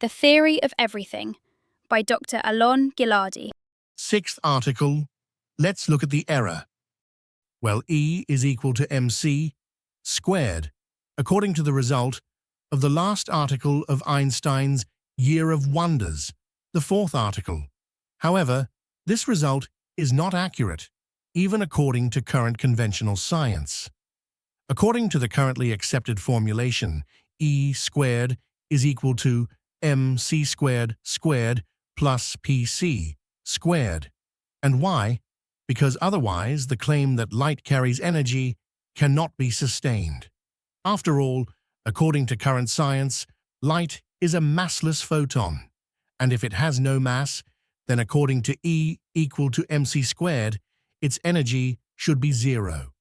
The Theory of Everything by Dr. Alon Giladi. Sixth article, let's look at the error. Well, E is equal to mc squared, according to the result of the last article of Einstein's Year of Wonders, the fourth article. However, this result is not accurate, even according to current conventional science. According to the currently accepted formulation, E squared is equal to mc squared squared plus pc squared. And why? Because otherwise the claim that light carries energy cannot be sustained. After all, according to current science, light is a massless photon, and if it has no mass, then according to E equal to mc squared, its energy should be zero.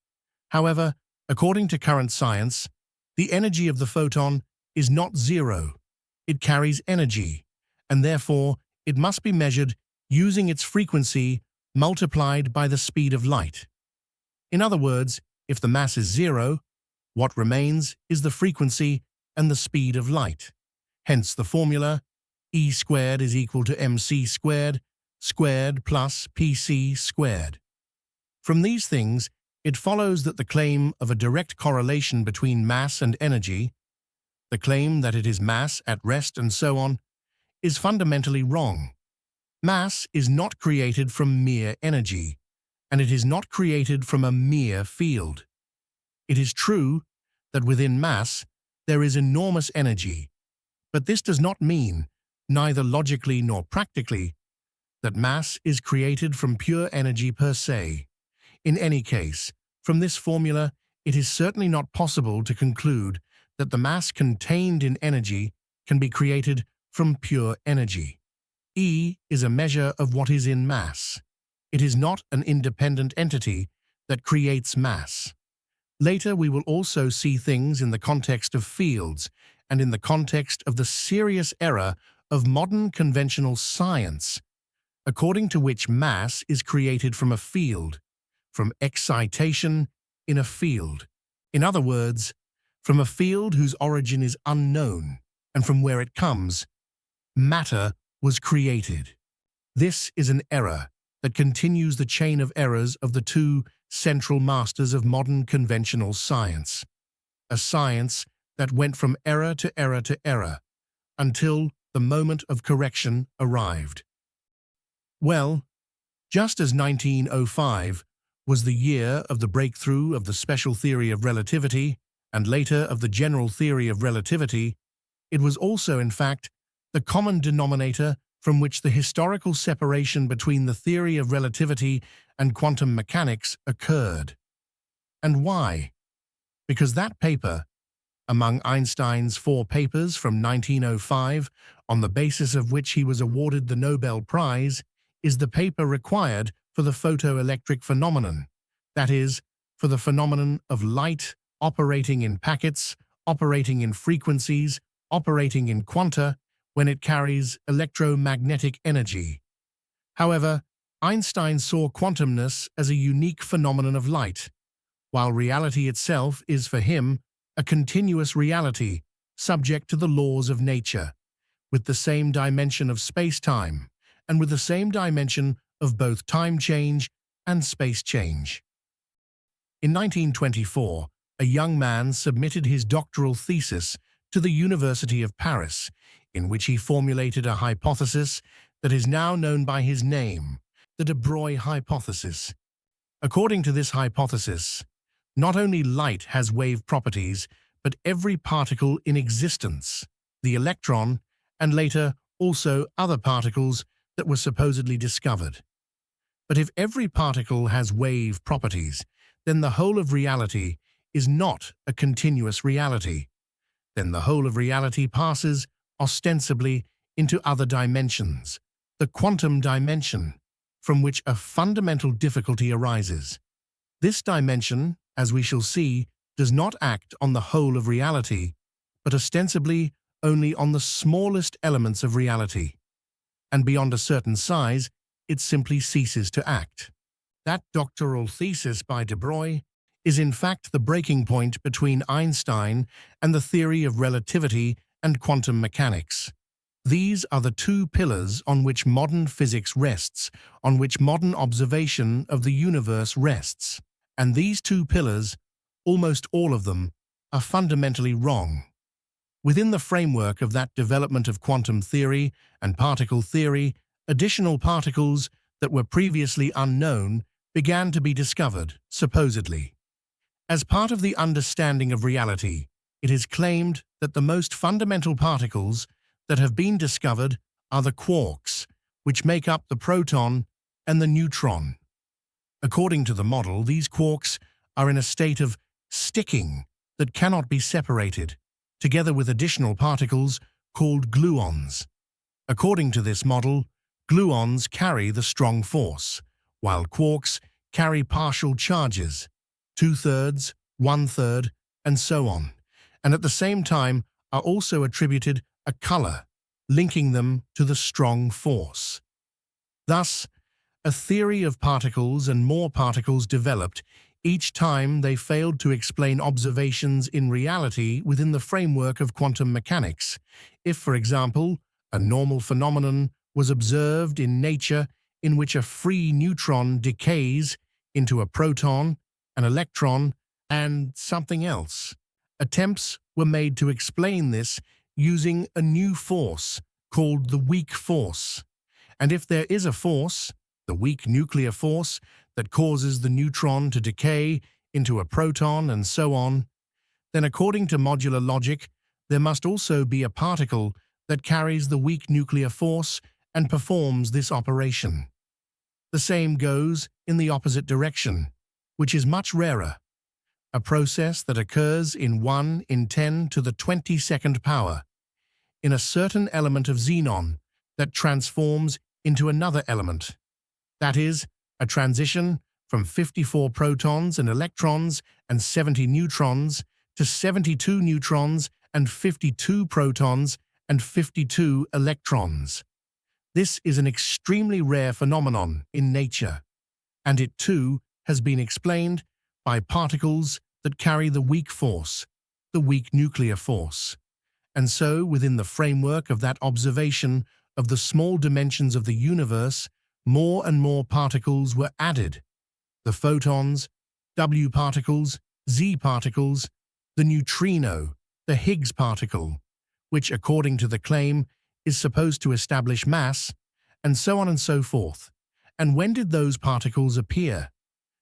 However, according to current science, the energy of the photon is not zero. It carries energy, and therefore it must be measured using its frequency multiplied by the speed of light. In other words, if the mass is zero, what remains is the frequency and the speed of light. Hence the formula E squared is equal to mc squared squared plus pc squared. From these things, it follows that the claim of a direct correlation between mass and energy, the claim that it is mass at rest and so on, is fundamentally wrong. Mass is not created from mere energy, and it is not created from a mere field. It is true that within mass there is enormous energy, but this does not mean, neither logically nor practically, that mass is created from pure energy per se. In any case, from this formula, it is certainly not possible to conclude that the mass contained in energy can be created from pure energy. E is a measure of what is in mass. It is not an independent entity that creates mass. Later, we will also see things in the context of fields and in the context of the serious error of modern conventional science, according to which mass is created from a field, from excitation in a field. In other words, from a field whose origin is unknown, and from where it comes, matter was created. This is an error that continues the chain of errors of the two central masters of modern conventional science, a science that went from error to error to error, until the moment of correction arrived. Well, just as 1905 was the year of the breakthrough of the special theory of relativity, and later of the general theory of relativity, it was also, in fact, the common denominator from which the historical separation between the theory of relativity and quantum mechanics occurred. And why? Because that paper, among Einstein's 4 papers from 1905, on the basis of which he was awarded the Nobel Prize, is the paper required for the photoelectric phenomenon, that is, for the phenomenon of light operating in packets, operating in frequencies, operating in quanta, when it carries electromagnetic energy. However, Einstein saw quantumness as a unique phenomenon of light, while reality itself is for him a continuous reality subject to the laws of nature, with the same dimension of space-time, and with the same dimension of both time change and space change. In 1924, a young man submitted his doctoral thesis to the University of Paris, in which he formulated a hypothesis that is now known by his name, the de Broglie hypothesis. According to this hypothesis, not only light has wave properties, but every particle in existence, the electron, and later also other particles that were supposedly discovered. But if every particle has wave properties, then the whole of reality is not a continuous reality. Then the whole of reality passes, ostensibly, into other dimensions, the quantum dimension, from which a fundamental difficulty arises. This dimension, as we shall see, does not act on the whole of reality, but ostensibly only on the smallest elements of reality. And beyond a certain size, it simply ceases to act. That doctoral thesis by de Broglie is in fact the breaking point between Einstein and the theory of relativity and quantum mechanics. These are the two pillars on which modern physics rests, on which modern observation of the universe rests. And these two pillars, almost all of them, are fundamentally wrong. Within the framework of that development of quantum theory and particle theory, additional particles that were previously unknown began to be discovered, supposedly. As part of the understanding of reality, it is claimed that the most fundamental particles that have been discovered are the quarks, which make up the proton and the neutron. According to the model, these quarks are in a state of sticking that cannot be separated, together with additional particles called gluons. According to this model, gluons carry the strong force, while quarks carry partial charges, 2/3, 1/3, and so on, and at the same time are also attributed a color, linking them to the strong force. Thus, a theory of particles and more particles developed each time they failed to explain observations in reality within the framework of quantum mechanics. If, for example, a normal phenomenon was observed in nature in which a free neutron decays into a proton, an electron, and something else, attempts were made to explain this using a new force called the weak force. And if there is a force, the weak nuclear force, that causes the neutron to decay into a proton and so on, then according to modular logic, there must also be a particle that carries the weak nuclear force and performs this operation. The same goes in the opposite direction, which is much rarer, a process that occurs in 1 in 10 to the 22nd power, in a certain element of xenon that transforms into another element. That is, a transition from 54 protons and electrons and 70 neutrons to 72 neutrons and 52 protons and 52 electrons. This is an extremely rare phenomenon in nature, and it too has been explained by particles that carry the weak force, the weak nuclear force. And so, within the framework of that observation of the small dimensions of the universe, more and more particles were added. The photons, W particles, Z particles, the neutrino, the Higgs particle, which, according to the claim, is supposed to establish mass, and so on and so forth. And when did those particles appear?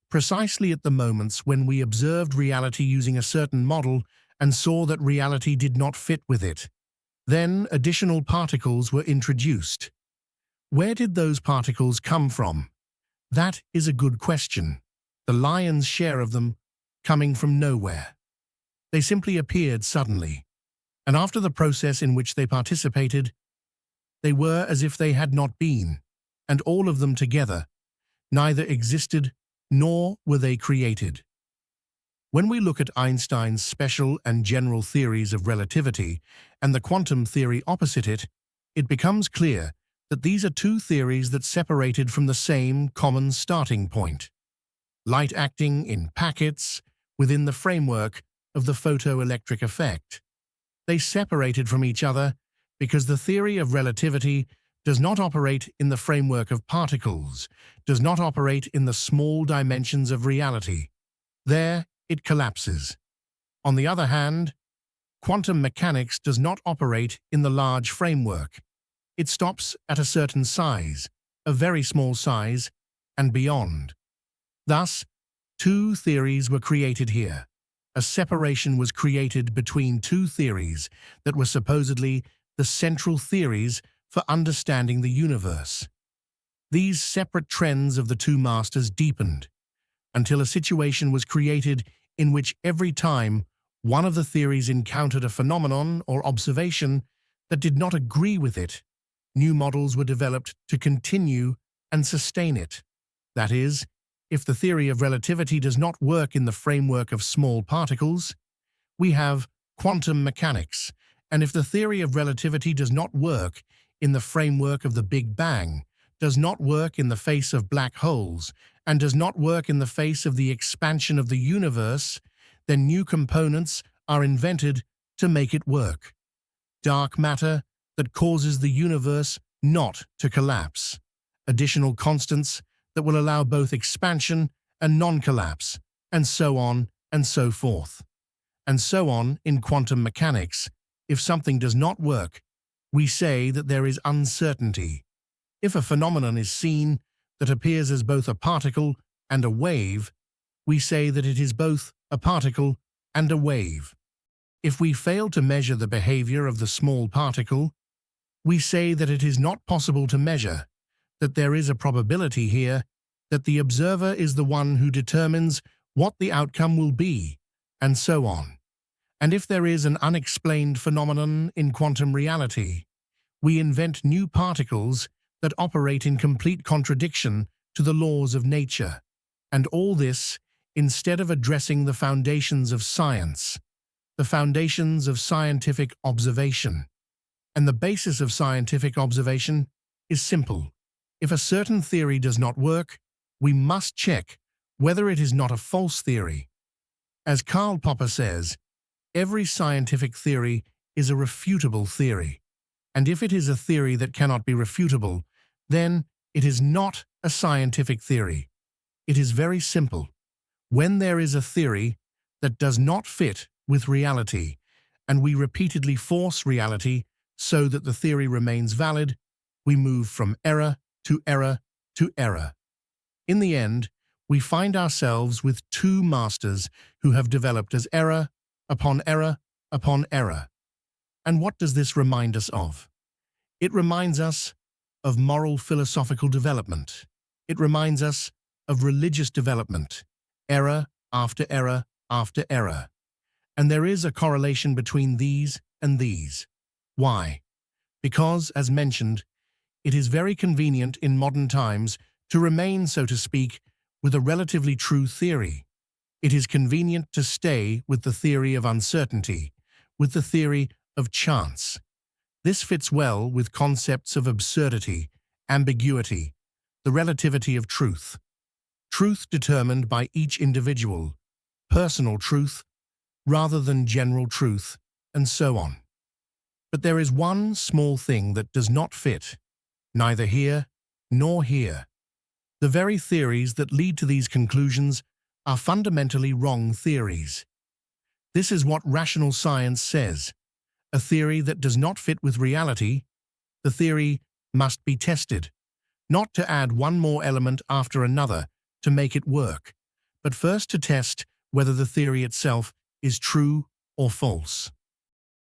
Precisely at the moments when we observed reality using a certain model and saw that reality did not fit with it. Then additional particles were introduced. Where did those particles come from? That is a good question. The lion's share of them coming from nowhere. They simply appeared suddenly, and after the process in which they participated, they were as if they had not been, and all of them together neither existed nor were they created. When we look at Einstein's special and general theories of relativity and the quantum theory opposite it, it becomes clear that these are two theories that separated from the same common starting point. Light acting in packets within the framework of the photoelectric effect. They separated from each other because the theory of relativity does not operate in the framework of particles, does not operate in the small dimensions of reality. There, it collapses. On the other hand, quantum mechanics does not operate in the large framework. It stops at a certain size, a very small size, and beyond. Thus, two theories were created here. A separation was created between two theories that were supposedly the central theories for understanding the universe. These separate trends of the two masters deepened, until a situation was created in which every time one of the theories encountered a phenomenon or observation that did not agree with it, new models were developed to continue and sustain it. That is, if the theory of relativity does not work in the framework of small particles, we have quantum mechanics, and if the theory of relativity does not work in the framework of the Big Bang, does not work in the face of black holes, and does not work in the face of the expansion of the universe, then new components are invented to make it work. Dark matter, that causes the universe not to collapse, additional constants that will allow both expansion and non-collapse, and so on and so forth. And so on in quantum mechanics. If something does not work, we say that there is uncertainty. If a phenomenon is seen that appears as both a particle and a wave, we say that it is both a particle and a wave. If we fail to measure the behavior of the small particle, we say that it is not possible to measure, that there is a probability here, that the observer is the one who determines what the outcome will be, and so on. And if there is an unexplained phenomenon in quantum reality, we invent new particles that operate in complete contradiction to the laws of nature, and all this instead of addressing the foundations of science, the foundations of scientific observation. And the basis of scientific observation is simple. If a certain theory does not work, we must check whether it is not a false theory. As Karl Popper says, every scientific theory is a refutable theory, and if it is a theory that cannot be refutable, then it is not a scientific theory. It is very simple. When there is a theory that does not fit with reality, and we repeatedly force reality so that the theory remains valid, we move from error to error to error. In the end, we find ourselves with two masters who have developed as error upon error upon error. And what does this remind us of? It reminds us of moral philosophical development. It reminds us of religious development, error after error after error. And there is a correlation between these and these. Why? Because, as mentioned, it is very convenient in modern times to remain, so to speak, with a relatively true theory. It is convenient to stay with the theory of uncertainty, with the theory of chance. This fits well with concepts of absurdity, ambiguity, the relativity of truth. Truth determined by each individual, personal truth, rather than general truth, and so on. But there is one small thing that does not fit, neither here nor here. The very theories that lead to these conclusions are fundamentally wrong theories. This is what rational science says. A theory that does not fit with reality, the theory must be tested, not to add one more element after another to make it work, but first to test whether the theory itself is true or false.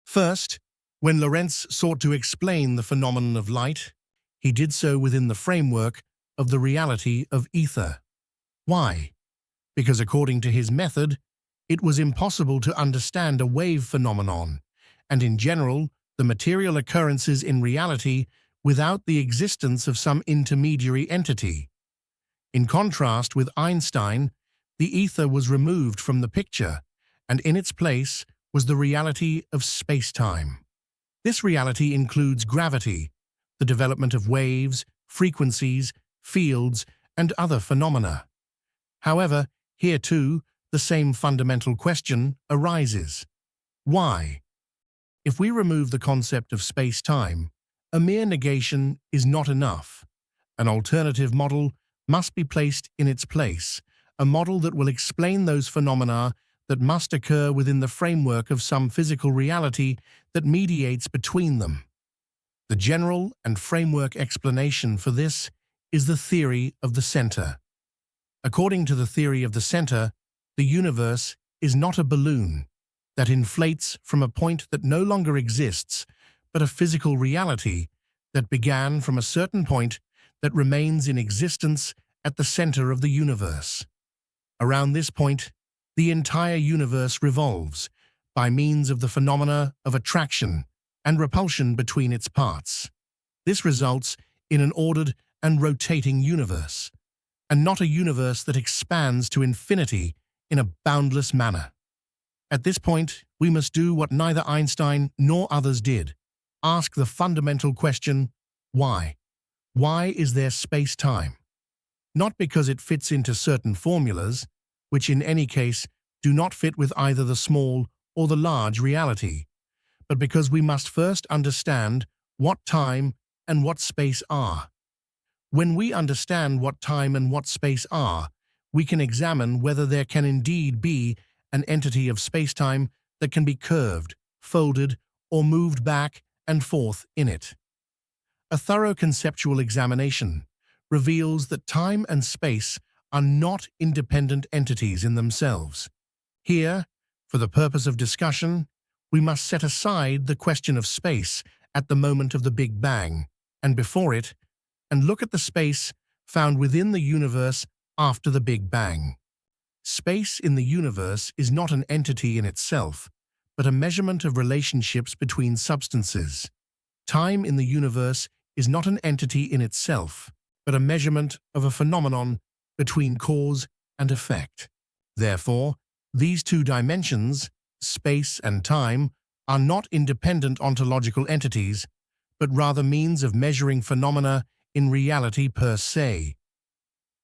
First, when Lorentz sought to explain the phenomenon of light, he did so within the framework of the reality of ether. Why? Because according to his method, it was impossible to understand a wave phenomenon, and in general, the material occurrences in reality without the existence of some intermediary entity. In contrast with Einstein, the ether was removed from the picture, and in its place was the reality of space-time. This reality includes gravity, the development of waves, frequencies, fields, and other phenomena. However, here too, the same fundamental question arises. Why? If we remove the concept of space-time, a mere negation is not enough. An alternative model must be placed in its place, a model that will explain those phenomena that must occur within the framework of some physical reality that mediates between them. The general and framework explanation for this is the theory of the center. According to the theory of the center, the universe is not a balloon that inflates from a point that no longer exists, but a physical reality that began from a certain point that remains in existence at the center of the universe. Around this point, the entire universe revolves by means of the phenomena of attraction and repulsion between its parts. This results in an ordered and rotating universe, and not a universe that expands to infinity in a boundless manner. At this point, we must do what neither Einstein nor others did: ask the fundamental question, why? Why is there space-time? Not because it fits into certain formulas, which in any case do not fit with either the small or the large reality, but because we must first understand what time and what space are. When we understand what time and what space are, we can examine whether there can indeed be an entity of spacetime that can be curved, folded, or moved back and forth in it. A thorough conceptual examination reveals that time and space are not independent entities in themselves. Here, for the purpose of discussion, we must set aside the question of space at the moment of the Big Bang, and before it, and look at the space found within the universe after the Big Bang. Space in the universe is not an entity in itself, but a measurement of relationships between substances. Time in the universe is not an entity in itself, but a measurement of a phenomenon between cause and effect. Therefore, these two dimensions, space and time, are not independent ontological entities, but rather means of measuring phenomena in reality per se.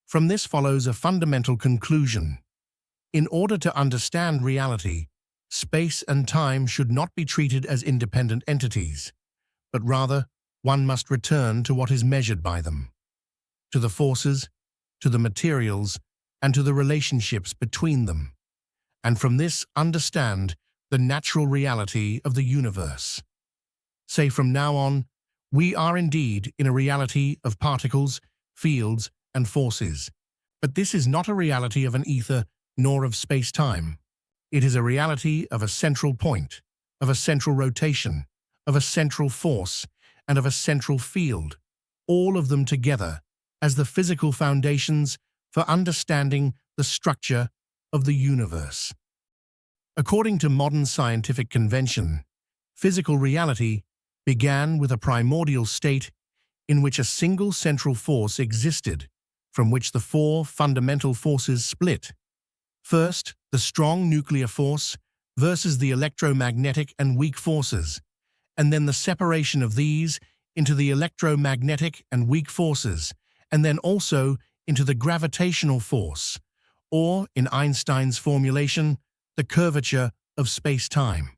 From this follows a fundamental conclusion. In order to understand reality, space and time should not be treated as independent entities, but rather one must return to what is measured by them, to the forces, to the materials, and to the relationships between them, and from this understand the natural reality of the universe. Say from now on, we are indeed in a reality of particles, fields, and forces, but this is not a reality of an ether nor of space-time. It is a reality of a central point, of a central rotation, of a central force, and of a central field, all of them together as the physical foundations for understanding the structure of the universe. According to modern scientific convention, physical reality began with a primordial state in which a single central force existed, from which the four fundamental forces split. First, the strong nuclear force versus the electromagnetic and weak forces, and then the separation of these into the electromagnetic and weak forces, and then also into the gravitational force, or, in Einstein's formulation, the curvature of space-time.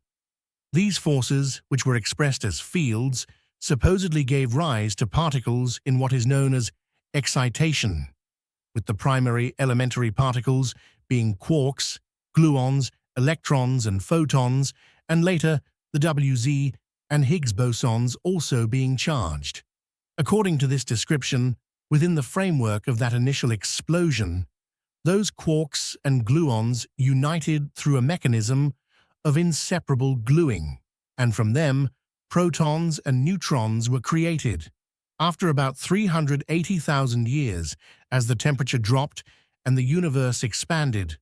These forces, which were expressed as fields, supposedly gave rise to particles in what is known as excitation, with the primary elementary particles being quarks, gluons, electrons, and photons, and later the WZ and Higgs bosons also being charged. According to this description, within the framework of that initial explosion, those quarks and gluons united through a mechanism of inseparable gluing, and from them, protons and neutrons were created. After about 380,000 years, as the temperature dropped and the universe expanded,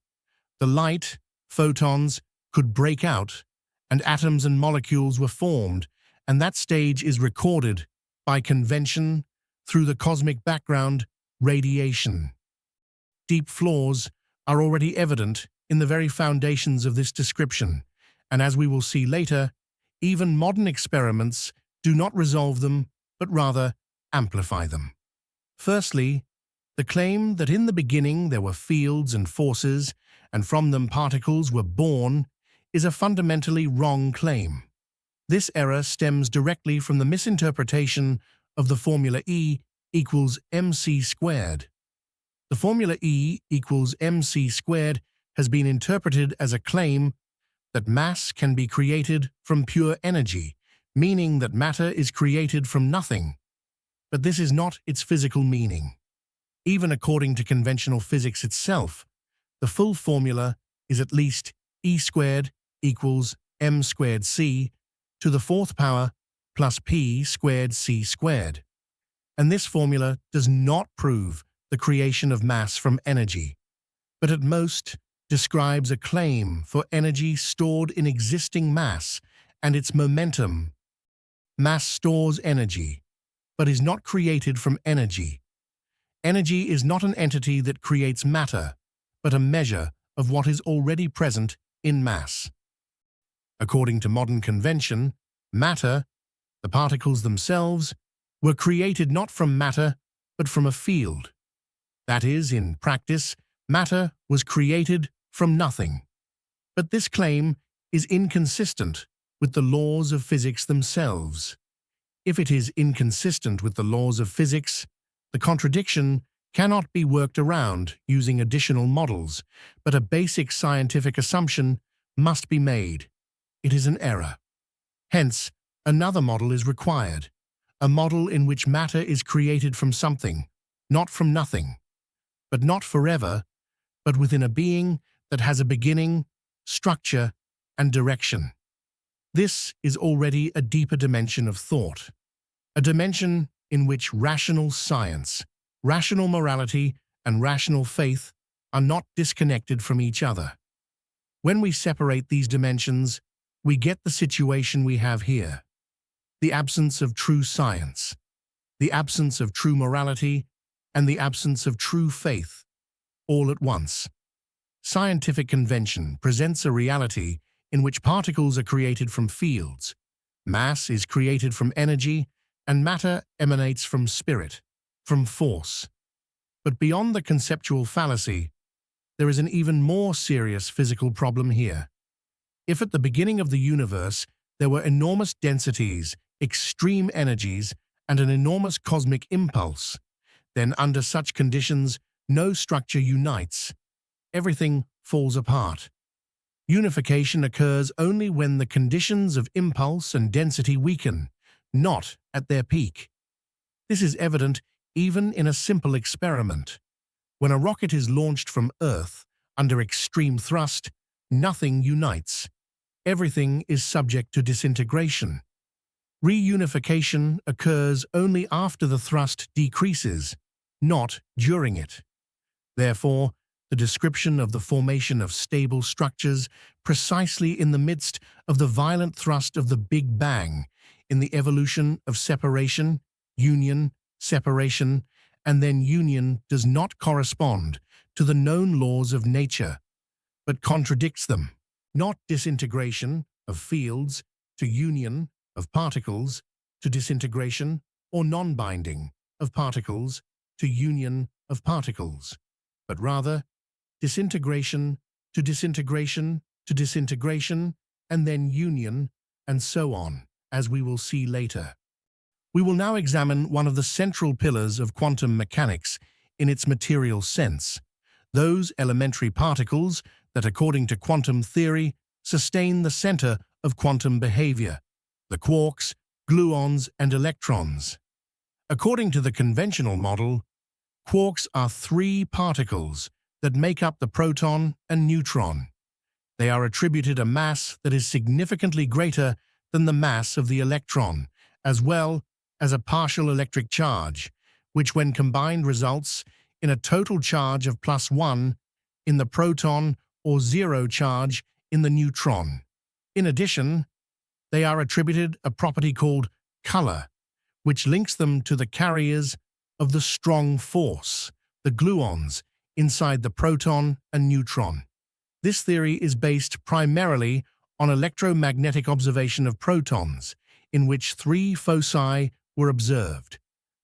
the light, photons, could break out, and atoms and molecules were formed, and that stage is recorded by convention through the cosmic background radiation. Deep flaws are already evident in the very foundations of this description, and as we will see later, even modern experiments do not resolve them, but rather amplify them. Firstly, the claim that in the beginning there were fields and forces, and from them particles were born, is a fundamentally wrong claim. This error stems directly from the misinterpretation of the formula E equals mc squared. The formula E equals mc squared has been interpreted as a claim that mass can be created from pure energy, meaning that matter is created from nothing. But this is not its physical meaning. Even according to conventional physics itself, the full formula is at least E squared equals m squared c to the fourth power plus p squared c squared. And this formula does not prove the creation of mass from energy, but at most describes a claim for energy stored in existing mass and its momentum. Mass stores energy, but is not created from energy. Energy is not an entity that creates matter, but a measure of what is already present in mass. According to modern convention, matter, the particles themselves, were created not from matter, but from a field. That is, in practice, matter was created from nothing. But this claim is inconsistent with the laws of physics themselves. If it is inconsistent with the laws of physics, the contradiction cannot be worked around using additional models, but a basic scientific assumption must be made. It is an error. Hence, another model is required, a model in which matter is created from something, not from nothing, but not forever, but within a being that has a beginning, structure, and direction. This is already a deeper dimension of thought, a dimension in which rational science, rational morality, and rational faith are not disconnected from each other. When we separate these dimensions, we get the situation we have here: the absence of true science, the absence of true morality, and the absence of true faith, all at once. Scientific convention presents a reality in which particles are created from fields, mass is created from energy, and matter emanates from spirit, from force. But beyond the conceptual fallacy, there is an even more serious physical problem here. If at the beginning of the universe there were enormous densities, extreme energies, and an enormous cosmic impulse, then under such conditions no structure unites. Everything falls apart. Unification occurs only when the conditions of impulse and density weaken, not at their peak. This is evident even in a simple experiment. When a rocket is launched from Earth under extreme thrust, nothing unites. Everything is subject to disintegration. Reunification occurs only after the thrust decreases, not during it. Therefore, the description of the formation of stable structures precisely in the midst of the violent thrust of the Big Bang, in the evolution of separation, union, separation, and then union does not correspond to the known laws of nature, but contradicts them. Not disintegration of fields to union of particles to disintegration, or non-binding of particles to union of particles, but rather disintegration to disintegration to disintegration, and then union, and so on, as we will see later. We will now examine one of the central pillars of quantum mechanics in its material sense, those elementary particles that, according to quantum theory, sustain the center of quantum behavior, the quarks, gluons, and electrons. According to the conventional model, quarks are three particles that make up the proton and neutron. They are attributed a mass that is significantly greater than the mass of the electron, as well as a partial electric charge, which when combined results in a total charge of +1 in the proton or 0 charge in the neutron. In addition, they are attributed a property called color, which links them to the carriers of the strong force, the gluons, inside the proton and neutron. This theory is based primarily on electromagnetic observation of protons, in which 3 foci were observed,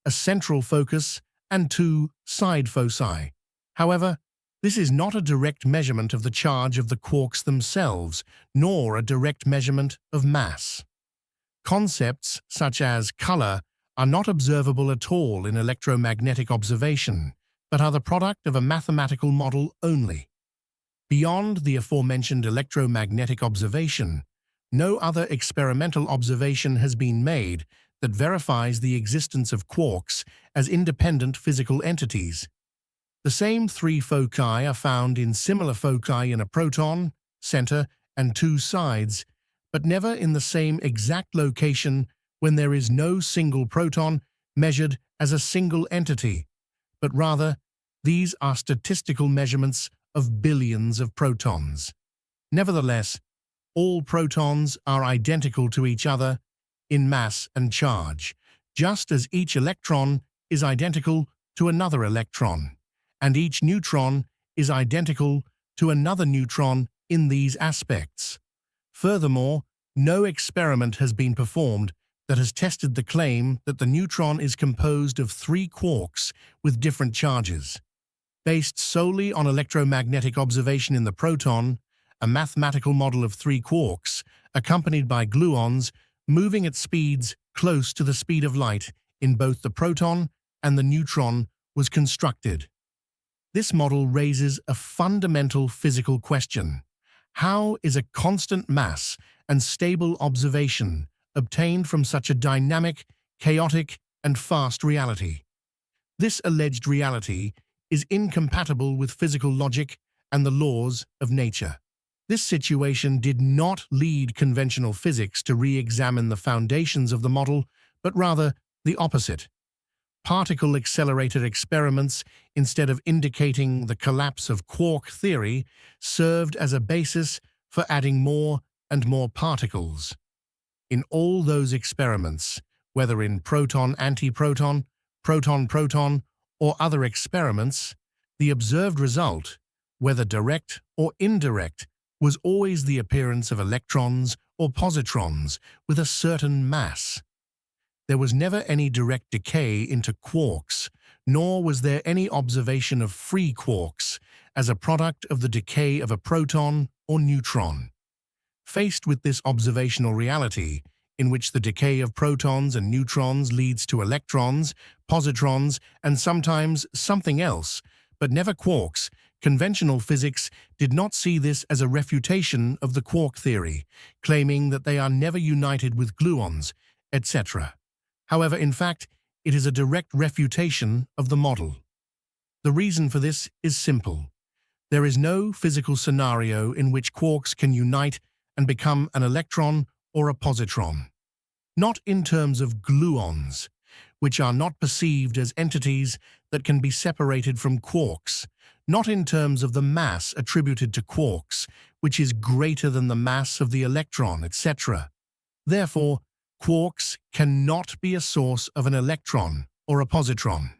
a central focus and 2 side foci. However, this is not a direct measurement of the charge of the quarks themselves, nor a direct measurement of mass. Concepts such as color are not observable at all in electromagnetic observation, but are the product of a mathematical model only. Beyond the aforementioned electromagnetic observation, no other experimental observation has been made that verifies the existence of quarks as independent physical entities. The same 3 foci are found in similar foci in a proton, center, and 2 sides, but never in the same exact location when there is no single proton measured as a single entity, but rather these are statistical measurements of billions of protons. Nevertheless, all protons are identical to each other in mass and charge, just as each electron is identical to another electron, and each neutron is identical to another neutron in these aspects. Furthermore, no experiment has been performed that has tested the claim that the neutron is composed of 3 quarks with different charges. Based solely on electromagnetic observation in the proton, a mathematical model of 3 quarks, accompanied by gluons, moving at speeds close to the speed of light in both the proton and the neutron was constructed. This model raises a fundamental physical question. How is a constant mass and stable observation obtained from such a dynamic, chaotic, and fast reality? This alleged reality is incompatible with physical logic and the laws of nature. This situation did not lead conventional physics to re-examine the foundations of the model, but rather the opposite. Particle-accelerated experiments, instead of indicating the collapse of quark theory, served as a basis for adding more and more particles. In all those experiments, whether in proton-antiproton, proton-proton, or other experiments, the observed result, whether direct or indirect, was always the appearance of electrons or positrons with a certain mass. There was never any direct decay into quarks, nor was there any observation of free quarks as a product of the decay of a proton or neutron. Faced with this observational reality, in which the decay of protons and neutrons leads to electrons, positrons, and sometimes something else, but never quarks, conventional physics did not see this as a refutation of the quark theory, claiming that they are never united with gluons, etc. However, in fact, it is a direct refutation of the model. The reason for this is simple. There is no physical scenario in which quarks can unite and become an electron or a positron. Not in terms of gluons, which are not perceived as entities that can be separated from quarks, not in terms of the mass attributed to quarks, which is greater than the mass of the electron, etc. Therefore, quarks cannot be a source of an electron or a positron.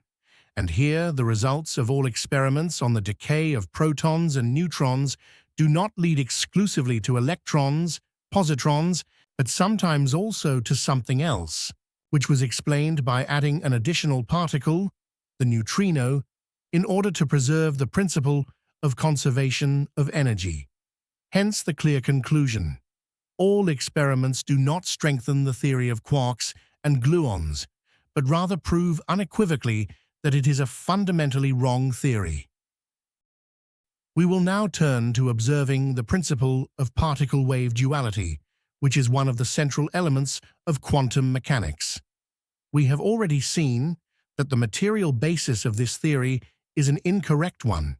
And here, the results of all experiments on the decay of protons and neutrons do not lead exclusively to electrons, positrons, but sometimes also to something else, which was explained by adding an additional particle, the neutrino, in order to preserve the principle of conservation of energy. Hence the clear conclusion. All experiments do not strengthen the theory of quarks and gluons, but rather prove unequivocally that it is a fundamentally wrong theory. We will now turn to observing the principle of particle-wave duality, which is one of the central elements of quantum mechanics. We have already seen that the material basis of this theory is an incorrect one,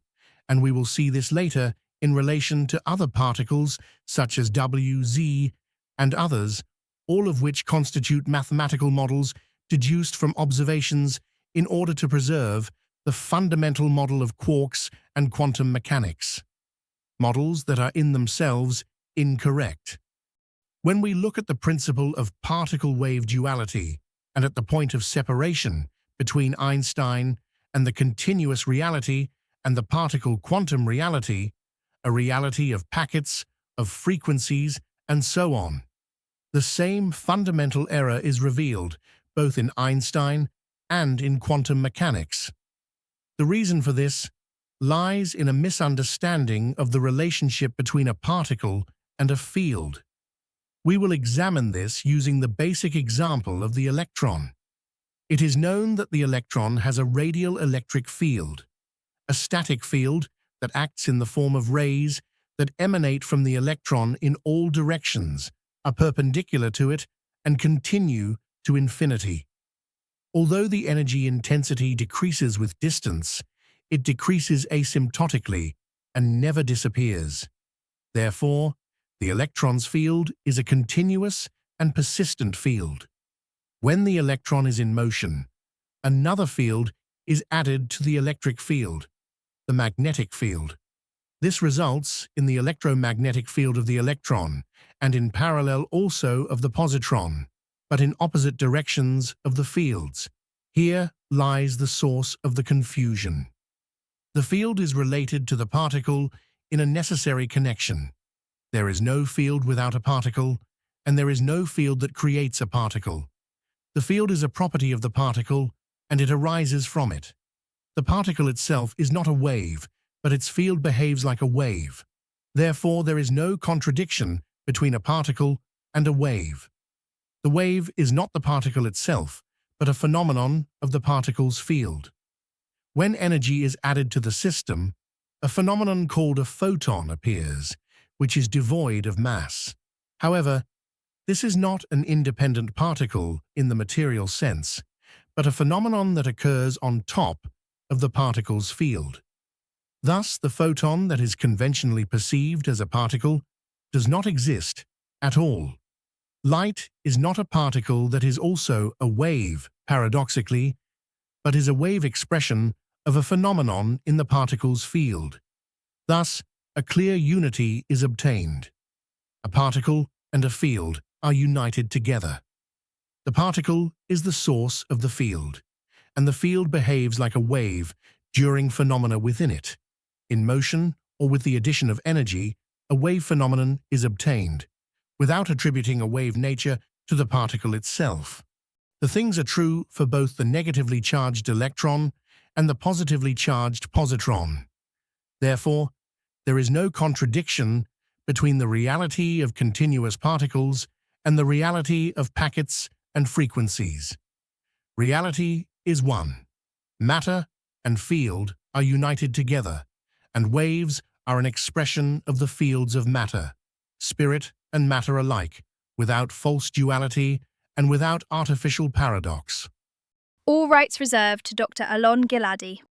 and we will see this later in relation to other particles such as W, Z, and others, all of which constitute mathematical models deduced from observations in order to preserve the fundamental model of quarks and quantum mechanics, models that are in themselves incorrect. When we look at the principle of particle-wave duality and at the point of separation between Einstein and the continuous reality and the particle quantum reality, a reality of packets, of frequencies, and so on, the same fundamental error is revealed both in Einstein and in quantum mechanics. The reason for this lies in a misunderstanding of the relationship between a particle and a field. We will examine this using the basic example of the electron. It is known that the electron has a radial electric field, a static field that acts in the form of rays that emanate from the electron in all directions, are perpendicular to it, and continue to infinity. Although the energy intensity decreases with distance, it decreases asymptotically and never disappears. Therefore, the electron's field is a continuous and persistent field. When the electron is in motion, another field is added to the electric field, the magnetic field. This results in the electromagnetic field of the electron, and in parallel also of the positron, but in opposite directions of the fields. Here lies the source of the confusion. The field is related to the particle in a necessary connection. There is no field without a particle, and there is no field that creates a particle. The field is a property of the particle, and it arises from it. The particle itself is not a wave, but its field behaves like a wave. Therefore, there is no contradiction between a particle and a wave. The wave is not the particle itself, but a phenomenon of the particle's field. When energy is added to the system, a phenomenon called a photon appears, which is devoid of mass. However, this is not an independent particle in the material sense, but a phenomenon that occurs on top of the particle's field. Thus, the photon that is conventionally perceived as a particle does not exist at all. Light is not a particle that is also a wave, paradoxically, but is a wave expression of a phenomenon in the particle's field. Thus, a clear unity is obtained. A particle and a field are united together. The particle is the source of the field, and the field behaves like a wave during phenomena within it. In motion, or with the addition of energy, a wave phenomenon is obtained, without attributing a wave nature to the particle itself. The things are true for both the negatively charged electron and the positively charged positron. Therefore, there is no contradiction between the reality of continuous particles and the reality of packets and frequencies. Reality is one. Matter and field are united together, and waves are an expression of the fields of matter, spirit and matter alike, without false duality and without artificial paradox. All rights reserved to Dr. Alon Giladi.